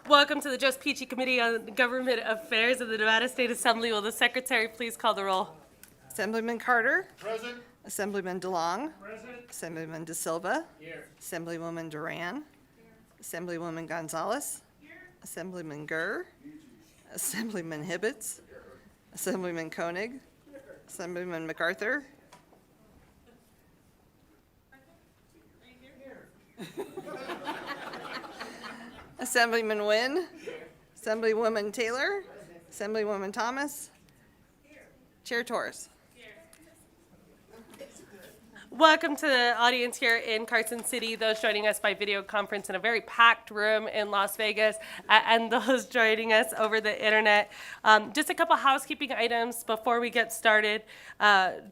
Welcome to the Just Peachy Committee on Government Affairs of the Nevada State Assembly. Will the Secretary please call the roll? Assemblyman Carter. Present. Assemblyman DeLong. Present. Assemblyman De Silva. Here. Assemblywoman Duran. Assemblywoman Gonzalez. Assemblyman Gurr. Assemblyman Hibbets. Assemblyman Koenig. Assemblyman MacArthur. Assemblyman Wynn. Assemblywoman Taylor. Assemblywoman Thomas. Chair Torres. Welcome to the audience here in Carson City, those joining us by video conference in a very packed room in Las Vegas, and those joining us over the internet. Just a couple housekeeping items before we get started.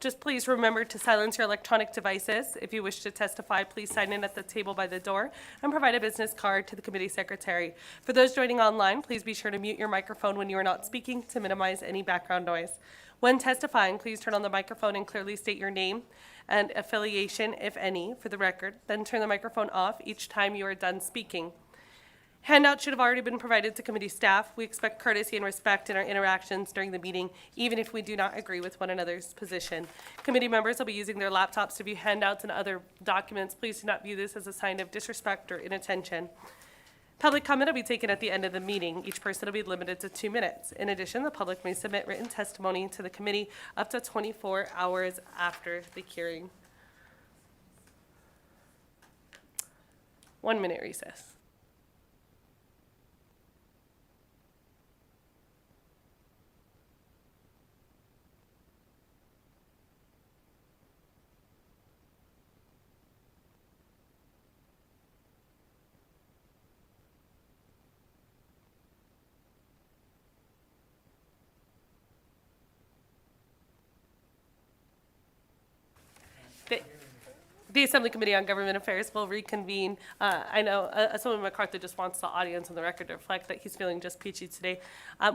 Just please remember to silence your electronic devices. If you wish to testify, please sign in at the table by the door and provide a business card to the committee secretary. For those joining online, please be sure to mute your microphone when you are not speaking to minimize any background noise. When testifying, please turn on the microphone and clearly state your name and affiliation, if any, for the record. Then turn the microphone off each time you are done speaking. Handouts should have already been provided to committee staff. We expect courtesy and respect in our interactions during the meeting, even if we do not agree with one another's position. Committee members will be using their laptops to view handouts and other documents. Please do not view this as a sign of disrespect or inattention. Public comment will be taken at the end of the meeting. Each person will be limited to 2 minutes. In addition, the public may submit written testimony to the committee up to 24 hours after the hearing. 1 minute recess. The Assembly Committee on Government Affairs will reconvene. I know Assemblyman MacArthur just wants the audience and the record to reflect that he's feeling just peachy today.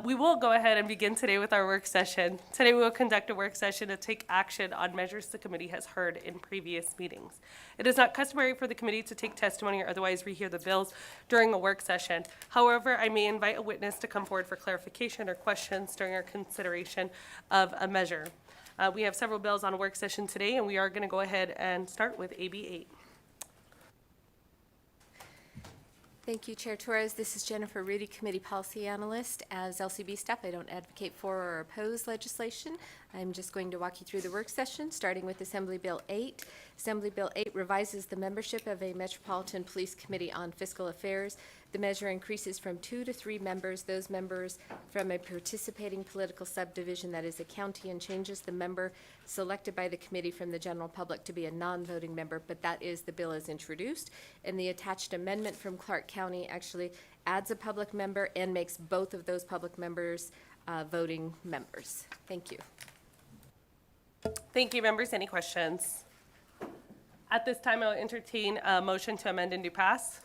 We will go ahead and begin today with our work session. Today we will conduct a work session to take action on measures the committee has heard in previous meetings. It is not customary for the committee to take testimony or otherwise rehear the bills during a work session. However, I may invite a witness to come forward for clarification or questions during our consideration of a measure. We have several bills on a work session today, and we are going to go ahead and start with AB 8. Thank you, Chair Torres. This is Jennifer Rudy, Committee Policy Analyst. As LCB staff, I don't advocate for or oppose legislation. I'm just going to walk you through the work session, starting with Assembly Bill 8. Assembly Bill 8 revises the membership of a Metropolitan Police Committee on Fiscal Affairs. The measure increases from 2 to 3 members, those members from a participating political subdivision that is a county, and changes the member selected by the committee from the general public to be a non-voting member, but that is the bill as introduced. And the attached amendment from Clark County actually adds a public member and makes both of those public members voting members. Thank you. Thank you, members. Any questions? At this time, I'll entertain a motion to amend and do pass.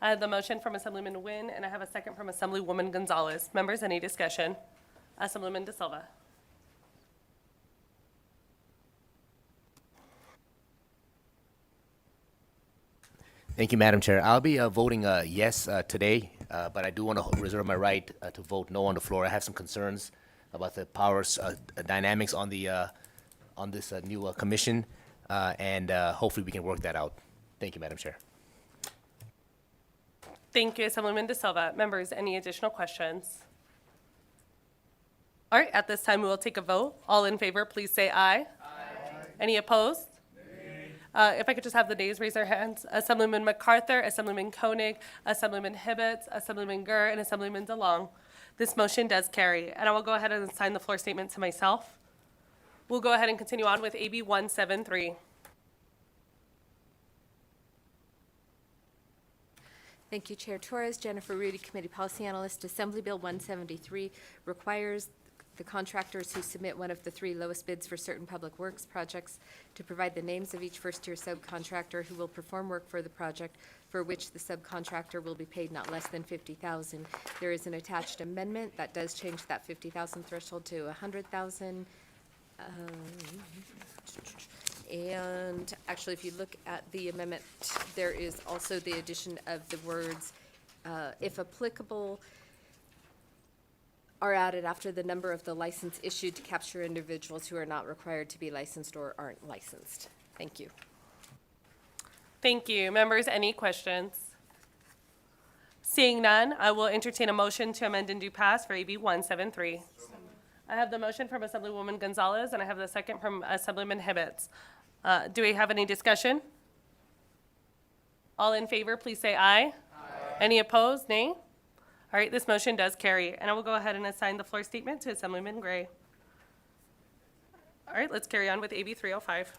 The motion from Assemblyman Wynn, and I have a second from Assemblywoman Gonzalez. Members, any discussion? Assemblyman De Silva. Thank you, Madam Chair. I'll be voting yes today, but I do want to reserve my right to vote no on the floor. I have some concerns about the powers dynamics on the on this new commission, and hopefully we can work that out. Thank you, Madam Chair. Thank you, Assemblyman De Silva. Members, any additional questions? All right, at this time, we will take a vote. All in favor, please say aye. Aye. Any opposed? Nay. If I could just have the nays raise their hands. Assemblyman MacArthur, Assemblyman Koenig, Assemblyman Hibbets, Assemblyman Gurr, and Assemblyman DeLong. This motion does carry, and I will go ahead and assign the floor statement to myself. We'll go ahead and continue on with AB 173. Thank you, Chair Torres. Jennifer Rudy, Committee Policy Analyst. Assembly Bill 173 requires the contractors who submit one of the 3 lowest bids for certain public works projects to provide the names of each first-tier subcontractor who will perform work for the project for which the subcontractor will be paid not less than $50,000. There is an attached amendment that does change that $50,000 threshold to $100,000. And actually, if you look at the amendment, there is also the addition of the words if applicable, are added after the number of the license issued to capture individuals who are not required to be licensed or aren't licensed. Thank you. Thank you. Members, any questions? Seeing none, I will entertain a motion to amend and do pass for AB 173. I have the motion from Assemblywoman Gonzalez, and I have the second from Assemblyman Hibbets. Do we have any discussion? All in favor, please say aye. Aye. Any opposed? Nay. All right, this motion does carry, and I will go ahead and assign the floor statement to Assemblyman Gray. All right, let's carry on with AB 305.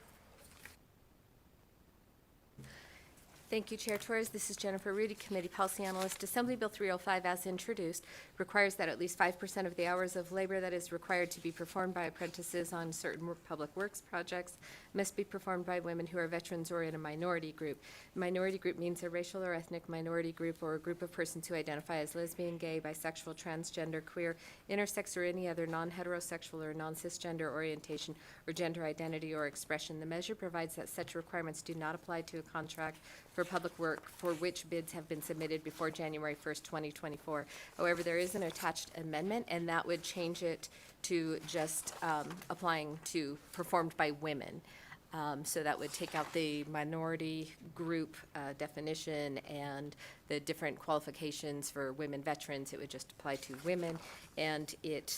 Thank you, Chair Torres. This is Jennifer Rudy, Committee Policy Analyst. Assembly Bill 305, as introduced, requires that at least 5% of the hours of labor that is required to be performed by apprentices on certain public works projects must be performed by women who are veterans or in a minority group. Minority group means a racial or ethnic minority group or a group of persons who identify as lesbian, gay, bisexual, transgender, queer, intersex, or any other non-heterosexual or non-cisgender orientation or gender identity or expression. The measure provides that such requirements do not apply to a contract for public work for which bids have been submitted before January 1st, 2024. However, there is an attached amendment, and that would change it to just applying to performed by women. So that would take out the minority group definition and the different qualifications for women veterans. It would just apply to women, and it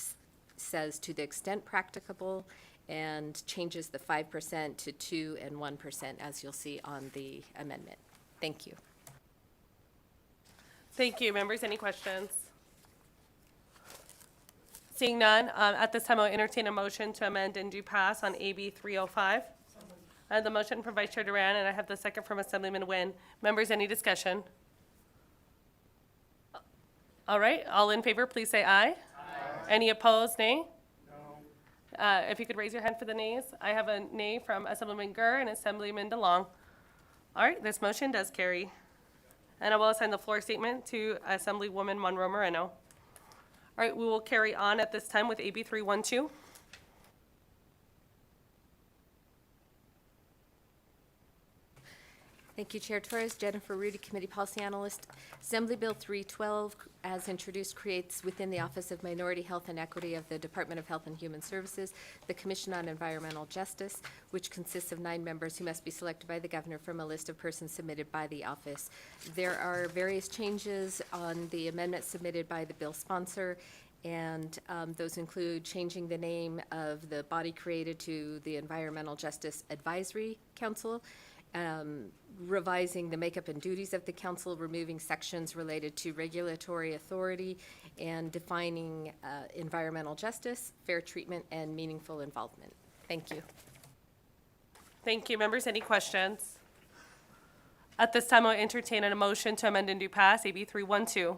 says to the extent practicable, and changes the 5% to 2 and 1%, as you'll see on the amendment. Thank you. Thank you. Members, any questions? Seeing none, at this time, I'll entertain a motion to amend and do pass on AB 305. I have the motion from Vice Chair Duran, and I have the second from Assemblyman Nguyen. Members, any discussion? All right, all in favor, please say aye. Aye. Any opposed, nay? No. If you could raise your hand for the nays. I have a nay from Assemblyman Gurr and Assemblyman DeLong. All right, this motion does carry. And I will assign the floor statement to Assemblywoman Monroe Moreno. All right, we will carry on at this time with AB 312. Thank you, Chair Torres. Jennifer Rudy, Committee Policy Analyst. Assembly Bill 312, as introduced, creates within the Office of Minority Health and Equity of the Department of Health and Human Services the Commission on Environmental Justice, which consists of 9 members who must be selected by the governor from a list of persons submitted by the office. There are various changes on the amendment submitted by the bill sponsor, and those include changing the name of the body created to the Environmental Justice Advisory Council, revising the makeup and duties of the council, removing sections related to regulatory authority, and defining environmental justice, fair treatment, and meaningful involvement. Thank you. Thank you. Members, any questions? At this time, I'll entertain a motion to amend and do pass AB 312.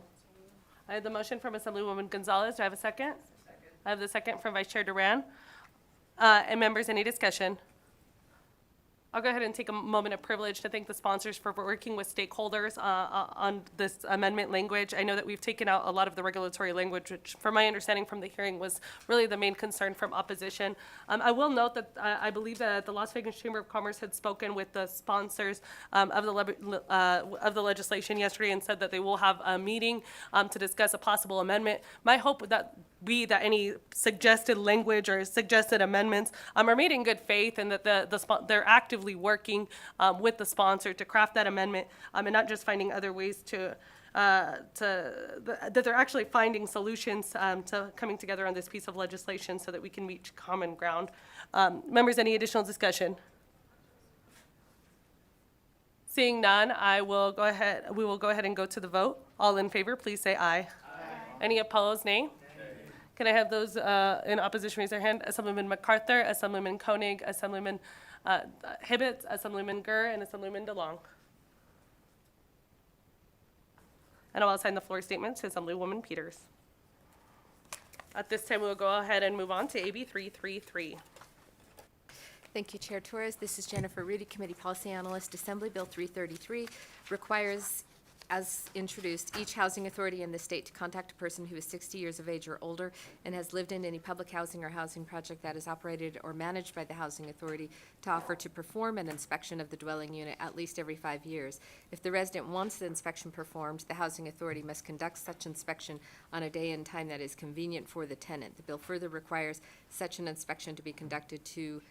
I have the motion from Assemblywoman Gonzalez. Do I have a second? Second. I have the second from Vice Chair Duran. And members, any discussion? I'll go ahead and take a moment of privilege to thank the sponsors for working with stakeholders on this amendment language. I know that we've taken out a lot of the regulatory language, which, from my understanding from the hearing, was really the main concern from opposition. I will note that I believe that the Las Vegas Chamber of Commerce had spoken with the sponsors of the legislation yesterday and said that they will have a meeting to discuss a possible amendment. My hope would that that any suggested language or suggested amendments are made in good faith, and that they're actively working with the sponsor to craft that amendment, and not just finding other ways that they're actually finding solutions to coming together on this piece of legislation so that we can reach common ground. Members, any additional discussion? Seeing none, we will go ahead and go to the vote. All in favor, please say aye. Aye. Any opposed, nay? Can I have those in opposition raise their hand? Assemblyman MacArthur, Assemblyman Koenig, Assemblyman Hibbets, Assemblyman Gurr, and Assemblyman DeLong. And I will assign the floor statement to Assemblywoman Peters. At this time, we will go ahead and move on to AB 333. Thank you, Chair Torres. This is Jennifer Rudy, Committee Policy Analyst. Assembly Bill 333 requires as introduced, each housing authority in the state to contact a person who is 60 years of age or older and has lived in any public housing or housing project that is operated or managed by the housing authority to offer to perform an inspection of the dwelling unit at least every 5 years. If the resident wants the inspection performed, the housing authority must conduct such inspection on a day and time that is convenient for the tenant. The bill further requires such an inspection to be conducted to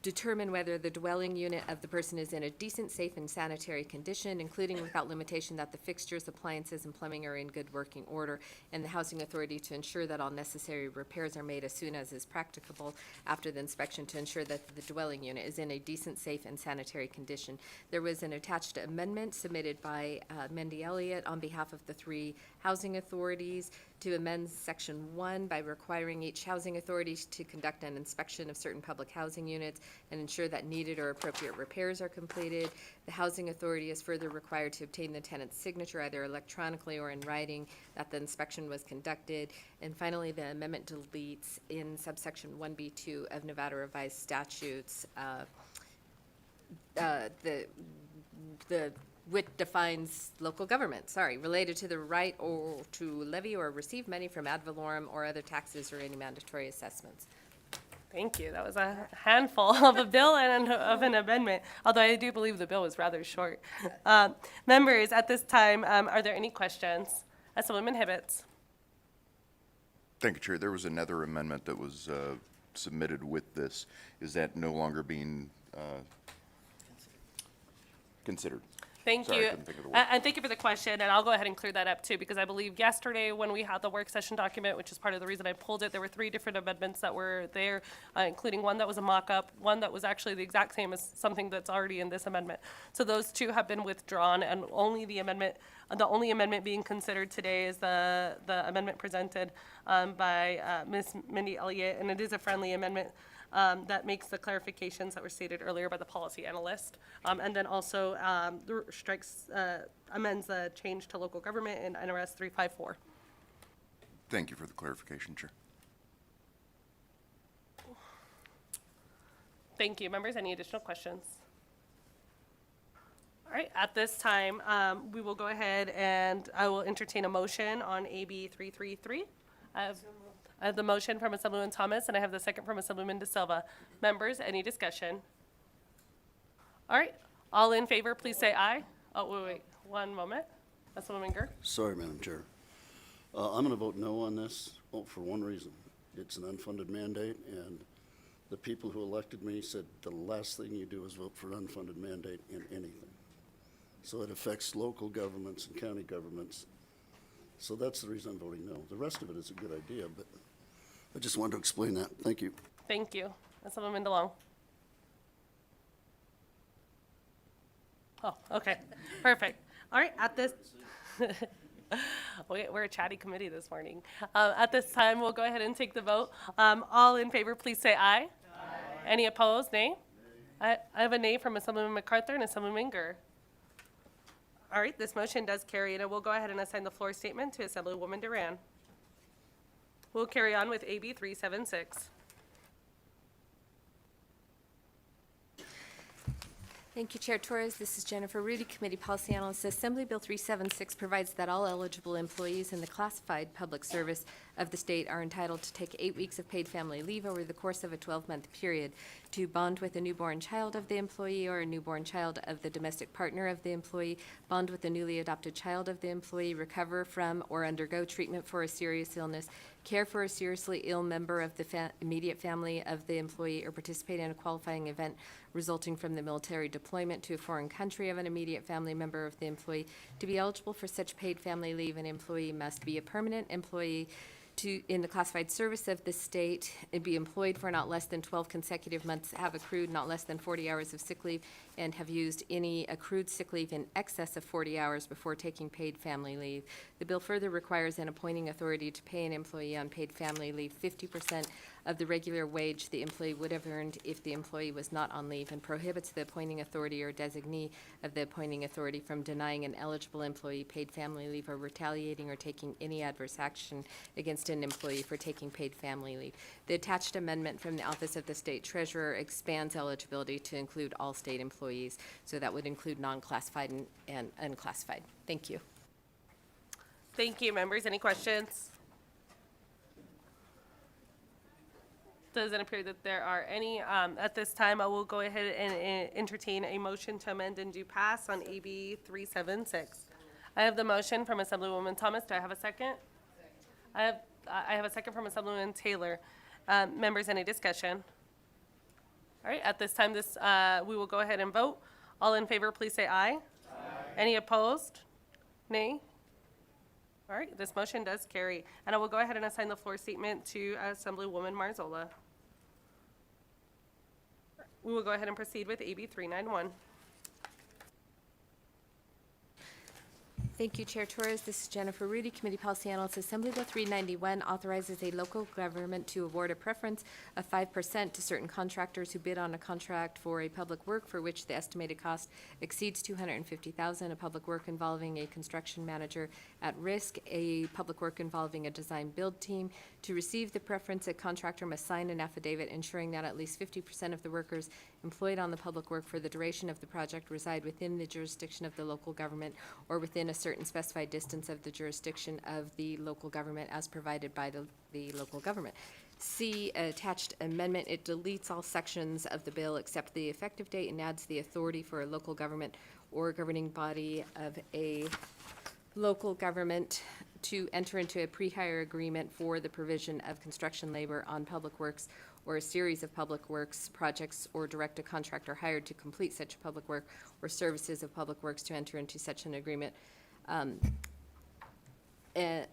determine whether the dwelling unit of the person is in a decent, safe, and sanitary condition, including without limitation that the fixtures, appliances, and plumbing are in good working order, and the housing authority to ensure that all necessary repairs are made as soon as is practicable after the inspection to ensure that the dwelling unit is in a decent, safe, and sanitary condition. There was an attached amendment submitted by Mendy Elliott on behalf of the 3 housing authorities to amend Section 1 by requiring each housing authority to conduct an inspection of certain public housing units and ensure that needed or appropriate repairs are completed. The housing authority is further required to obtain the tenant's signature either electronically or in writing that the inspection was conducted. And finally, the amendment deletes in subsection 1B2 of Nevada Revised Statutes which defines local government, related to the right or to levy or receive money from ad valorem or other taxes or any mandatory assessments. Thank you. That was a handful of a bill and of an amendment, although I do believe the bill was rather short. Members, at this time, are there any questions? Councilwoman Hibbets. Thank you, Chair. There was another amendment that was submitted with this. Is that no longer being considered? Thank Sorry, you. I couldn't think of the word. And thank you for the question, and I'll go ahead and clear that up too, because I believe yesterday when we had the work session document, which is part of the reason I pulled it, there were 3 different amendments that were there, including one that was a mock-up, one that was actually the exact same as something that's already in this amendment. So those 2 have been withdrawn, and only the only amendment being considered today is the amendment presented by Ms. Mindy Elliott, and it is a friendly amendment that makes the clarifications that were stated earlier by the policy analyst, and then also amends the change to local government in NRS 354. Thank you for the clarification, Chair. Thank you. Members, any additional questions? All right, at this time, we will go ahead and I will entertain a motion on AB 333. I have the motion from Assemblywoman Thomas, and I have the second from Assemblyman De Silva. Members, any discussion? All right, all in favor, please say aye. Oh, wait, one moment. Assemblyman Gur? Sorry, Madam Chair. I'm going to vote no on this, for one reason. It's an unfunded mandate, and the people who elected me said the last thing you do is vote for an unfunded mandate in anything. So it affects local governments and county governments. So that's the reason I'm voting no. The rest of it is a good idea, but I just wanted to explain that. Thank you. Thank you. Assemblyman DeLong? Oh, okay, perfect. All right, at this, we're a chatty committee this morning. At this time, we'll go ahead and take the vote. All in favor, please say aye. Aye. Any opposed, nay? I have a nay from Assemblyman MacArthur and Assemblyman Gur. All right, this motion does carry, and I will go ahead and assign the floor statement to Assemblywoman Duran. We'll carry on with AB 376. Thank you, Chair Torres. This is Jennifer Rudy, Committee Policy Analyst. Assembly Bill 376 provides that all eligible employees in the classified public service of the state are entitled to take 8 weeks of paid family leave over the course of a 12-month period to bond with a newborn child of the employee or a newborn child of the domestic partner of the employee, bond with the newly adopted child of the employee, recover from or undergo treatment for a serious illness, care for a seriously ill member of the immediate family of the employee, or participate in a qualifying event resulting from the military deployment to a foreign country of an immediate family member of the employee. To be eligible for such paid family leave, an employee must be a permanent employee in the classified service of the state, and be employed for not less than 12 consecutive months, have accrued not less than 40 hours of sick leave, and have used any accrued sick leave in excess of 40 hours before taking paid family leave. The bill further requires an appointing authority to pay an employee on paid family leave 50% of the regular wage the employee would have earned if the employee was not on leave, and prohibits the appointing authority or designee of the appointing authority from denying an eligible employee paid family leave or retaliating or taking any adverse action against an employee for taking paid family leave. The attached amendment from the Office of the State Treasurer expands eligibility to include all state employees employees. So that would include non-classified and unclassified. Thank you. Thank you, members. Any questions? Doesn't appear that there are any. At this time, I will go ahead and entertain a motion to amend and do pass on AB 376. I have the motion from Assemblywoman Thomas. Do I have a second? I have a second from Assemblywoman Taylor. Members, any discussion? All right, at this time, we will go ahead and vote. All in favor, please say aye. Any opposed? Nay? All right, this motion does carry. And I will go ahead and assign the floor statement to Assemblywoman Marzola. We will go ahead and proceed with AB 391. Thank you, Chair Torres. This is Jennifer Rudy, Committee Policy Analyst. Assembly Bill 391 authorizes a local government to award a preference of 5% to certain contractors who bid on a contract for a public work for which the estimated cost exceeds $250,000, a public work involving a construction manager at risk, a public work involving a design-build team. To receive the preference, a contractor must sign an affidavit ensuring that at least 50% of the workers employed on the public work for the duration of the project reside within the jurisdiction of the local government or within a certain specified distance of the jurisdiction of the local government as provided by the local government. See attached amendment. It deletes all sections of the bill except the effective date and adds the authority for a local government or governing body of a local government to enter into a pre-hire agreement for the provision of construction labor on public works or a series of public works projects, or direct a contractor hired to complete such public work or services of public works to enter into such an agreement.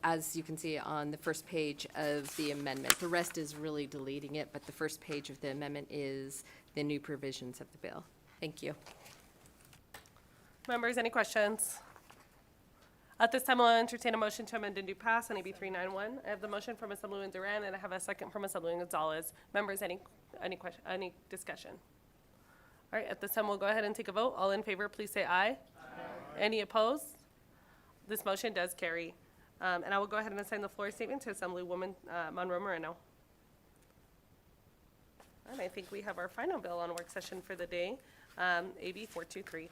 As you can see on the first page of the amendment. The rest is really deleting it, but the first page of the amendment is the new provisions of the bill. Thank you. Members, any questions? At this time, I'll entertain a motion to amend and do pass on AB 391. I have the motion from Assemblywoman Duran, and I have a second from Assemblywoman Gonzalez. Members, any discussion? All right, at this time, we'll go ahead and take a vote. All in favor, please say aye. Any opposed? This motion does carry. And I will go ahead and assign the floor statement to Assemblywoman Monroe Moreno. And I think we have our final bill on work session for the day, AB 423.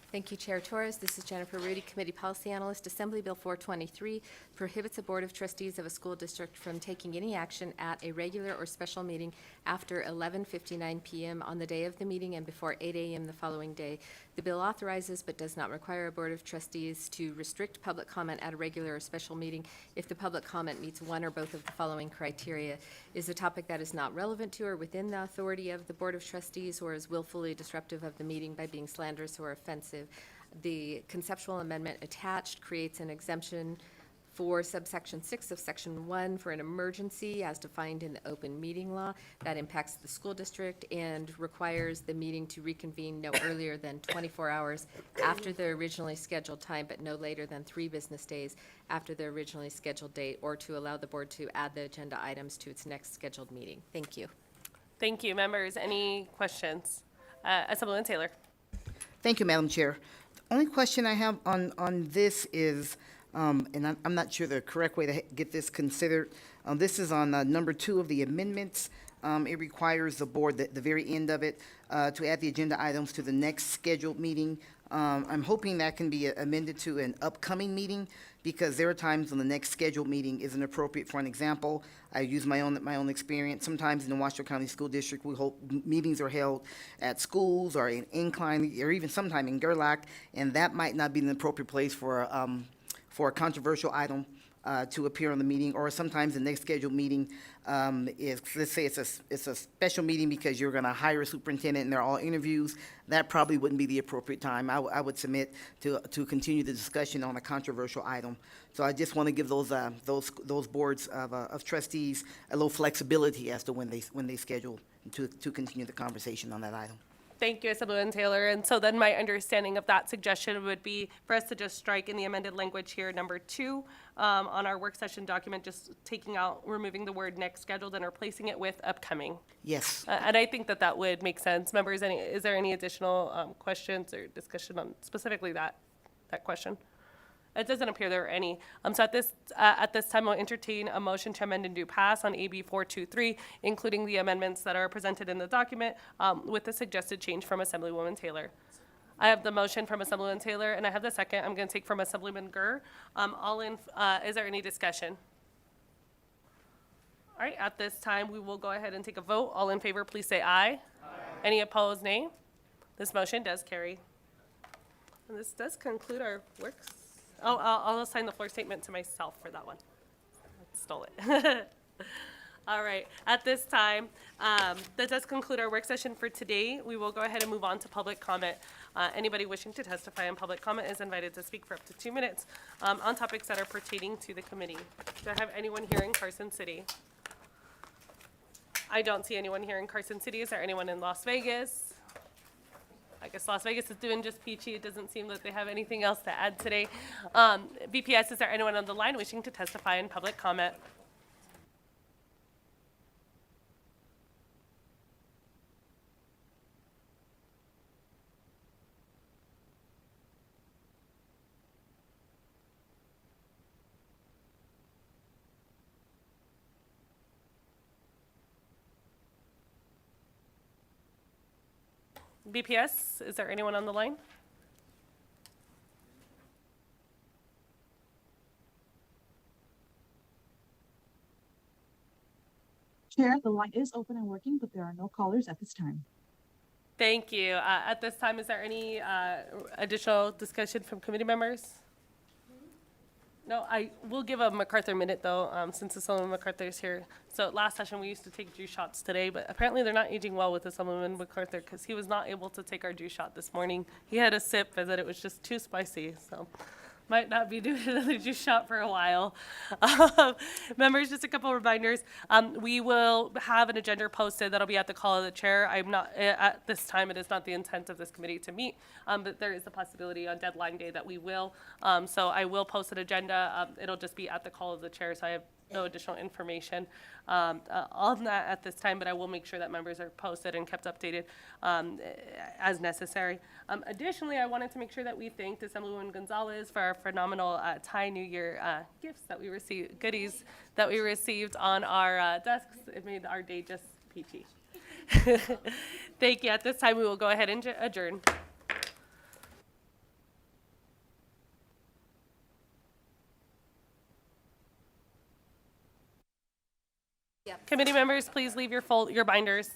Thank you, Chair Torres. This is Jennifer Rudy, Committee Policy Analyst. Assembly Bill 423 prohibits a Board of Trustees of a school district from taking any action at a regular or special meeting after 11:59 p.m. on the day of the meeting and before 8 a.m. the following day. The bill authorizes but does not require a Board of Trustees to restrict public comment at a regular or special meeting if the public comment meets one or both of the following criteria: is a topic that is not relevant to or within the authority of the Board of Trustees, or is willfully disruptive of the meeting by being slanderous or offensive. The conceptual amendment attached creates an exemption for subsection 6 of section 1 for an emergency as defined in the open meeting law that impacts the school district and requires the meeting to reconvene no earlier than 24 hours after the originally scheduled time, but no later than 3 business days after the originally scheduled date, or to allow the board to add the agenda items to its next scheduled meeting. Thank you. Thank you. Members, any questions? Assemblywoman Taylor. Thank you, Madam Chair. The only question I have on this is, and I'm not sure the correct way to get this considered. This is on number 2 of the amendments. It requires the board, the very end of it, to add the agenda items to the next scheduled meeting. I'm hoping that can be amended to an upcoming meeting, because there are times when the next scheduled meeting isn't appropriate. For an example, I use my own experience. Sometimes in the Washoe County School District, meetings are held at schools or in Incline, or even sometime in Gerlach, and that might not be an appropriate place for a controversial item to appear on the meeting. Or sometimes the next scheduled meeting is, let's say it's a special meeting because you're going to hire a superintendent and they're all interviews. That probably wouldn't be the appropriate time. I would submit to continue the discussion on a controversial item. So I just want to give those boards of trustees a little flexibility as to when they schedule to continue the conversation on that item. Thank you, Assemblywoman Taylor. And so then my understanding of that suggestion would be for us to just strike in the amended language here, number 2, on our work session document, just removing the word next scheduled and replacing it with upcoming. Yes. And I think that would make sense. Members, is there any additional questions or discussion on specifically that question? It doesn't appear there are any. So at this time, I'll entertain a motion to amend and do pass on AB 423, including the amendments that are presented in the document, with the suggested change from Assemblywoman Taylor. I have the motion from Assemblywoman Taylor, and I have the second. I'm going to take from Assemblyman Gurr. Is there any discussion? All right, at this time, we will go ahead and take a vote. All in favor, please say aye. Aye. Any opposed, nay? This motion does carry. And this does conclude our works. Oh, I'll assign the floor statement to myself for that one. I stole it. All right, at this time, that does conclude our work session for today. We will go ahead and move on to public comment. Anybody wishing to testify in public comment is invited to speak for up to 2 minutes on topics that are pertaining to the committee. Do I have anyone here in Carson City? I don't see anyone here in Carson City. Is there anyone in Las Vegas? I guess Las Vegas is doing just peachy. It doesn't seem that they have anything else to add today. BPS, is there anyone on the line wishing to testify in public comment? BPS, is there anyone on the line? Chair, the line is open and working, but there are no callers at this time. Thank you. At this time, is there any additional discussion from committee members? No, I will give a MacArthur minute though, since Assemblyman MacArthur is here. So last session, we used to take juice shots today, but apparently they're not aging well with Assemblyman MacArthur because he was not able to take our juice shot this morning. He had a sip as that it was just too spicy, so might not be doing another juice shot for a while. Members, just a couple reminders. We will have an agenda posted that'll be at the call of the chair. I'm not, at this time, it is not the intent of this committee to meet, but there is a possibility on deadline day that we will. So I will post an agenda. It'll just be at the call of the chair, so I have no additional information on that at this time, but I will make sure that members are posted and kept updated as necessary. Additionally, I wanted to make sure that we thanked Assemblywoman Gonzalez for our phenomenal Thai New Year gifts that we received, goodies that we received on our desks. It made our day just peachy. Thank you. At this time, we will go ahead and adjourn. Committee members, please leave your binders.